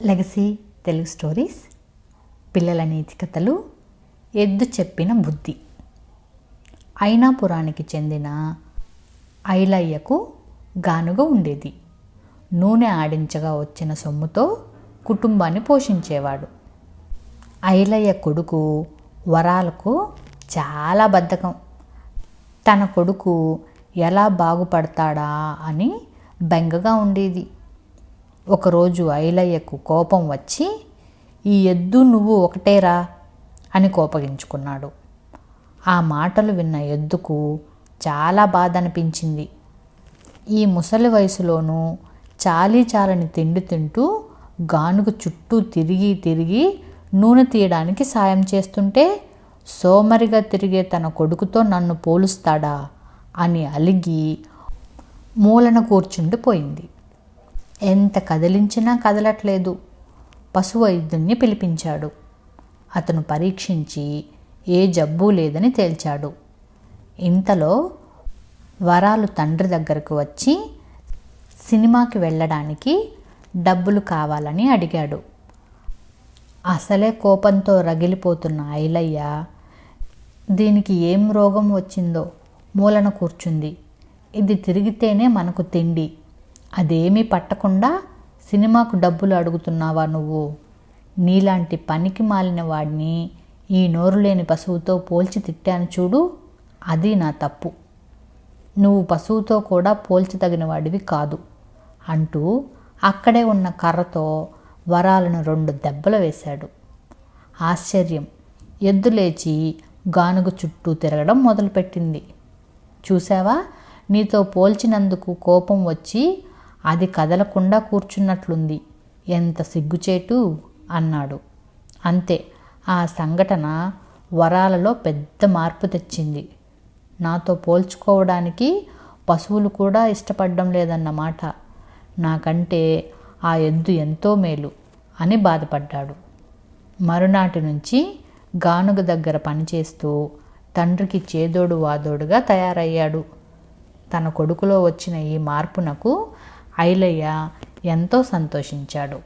Legacy Telugu stories పిల్లల నీతి కథలు ఎద్దు చెప్పిన బుద్ధి. అయినాపురానికి చెందిన ఐలయ్యకు గానుగ ఉండేది. నూనె ఆడించగా వచ్చిన సొమ్ముతో కుటుంబాన్ని పోషించేవాడు. ఐలయ్య కొడుకు వరాలకు చాలా బద్ధకం. తన కొడుకు ఎలా బాగుపడతాడా అని బెంగగా ఉండేది. ఒకరోజు ఐలయ్యకు కోపం వచ్చి, ఈ ఎద్దు నువ్వు ఒకటేరా అని కోపగించుకున్నాడు. ఆ మాటలు విన్న ఎద్దుకు చాలా బాధ అనిపించింది. ఈ ముసలి వయసులోనూ చాలని తిండి తింటూ గానుగ చుట్టూ తిరిగి తిరిగి నూనె తీయడానికి సాయం చేస్తుంటే సోమరిగా తిరిగే తన కొడుకుతో నన్ను పోలుస్తాడా అని అలిగి మూలన కూర్చుండిపోయింది. ఎంత కదిలించినా కదలట్లేదు. పశు వైద్యుణ్ణి పిలిపించాడు. అతను పరీక్షించి ఏ జబ్బు లేదని తేల్చాడు. ఇంతలో వరాలు తండ్రి దగ్గరకు వచ్చి సినిమాకి వెళ్ళడానికి డబ్బులు కావాలని అడిగాడు. అసలే కోపంతో రగిలిపోతున్న ఐలయ్య, దీనికి ఏం రోగం వచ్చిందో మూలన కూర్చుంది, ఇది తిరిగితేనే మనకు తిండి, అదేమీ పట్టకుండా సినిమాకు డబ్బులు అడుగుతున్నావా నువ్వు? నీలాంటి పనికి మాలిన వాడిని ఈ నోరు లేని పశువుతో పోల్చి తిట్టాను చూడు, అది నా తప్పు. నువ్వు పశువుతో కూడా పోల్చదగిన వాడివి కాదు అంటూ అక్కడే ఉన్న కర్రతో వరాలను 2 దెబ్బలు వేశాడు. ఆశ్చర్యం, ఎద్దు లేచి గానుగ చుట్టూ తిరగడం మొదలుపెట్టింది. చూసావా, నీతో పోల్చినందుకు కోపం వచ్చి అది కదలకుండా కూర్చున్నట్లుంది, ఎంత సిగ్గుచేటు అన్నాడు. అంతే, ఆ సంఘటన వరాలలో పెద్ద మార్పు తెచ్చింది. నాతో పోల్చుకోవడానికి పశువులు కూడా ఇష్టపడడం లేదన్నమాట. నాకంటే ఆ ఎద్దు ఎంతో మేలు అని బాధపడ్డాడు. మరునాటి నుంచి గానుగ దగ్గర పనిచేస్తూ తండ్రికి చేదోడు వాదోడుగా తయారయ్యాడు. తన కొడుకులో వచ్చిన ఈ మార్పునకు ఐలయ్య ఎంతో సంతోషించాడు.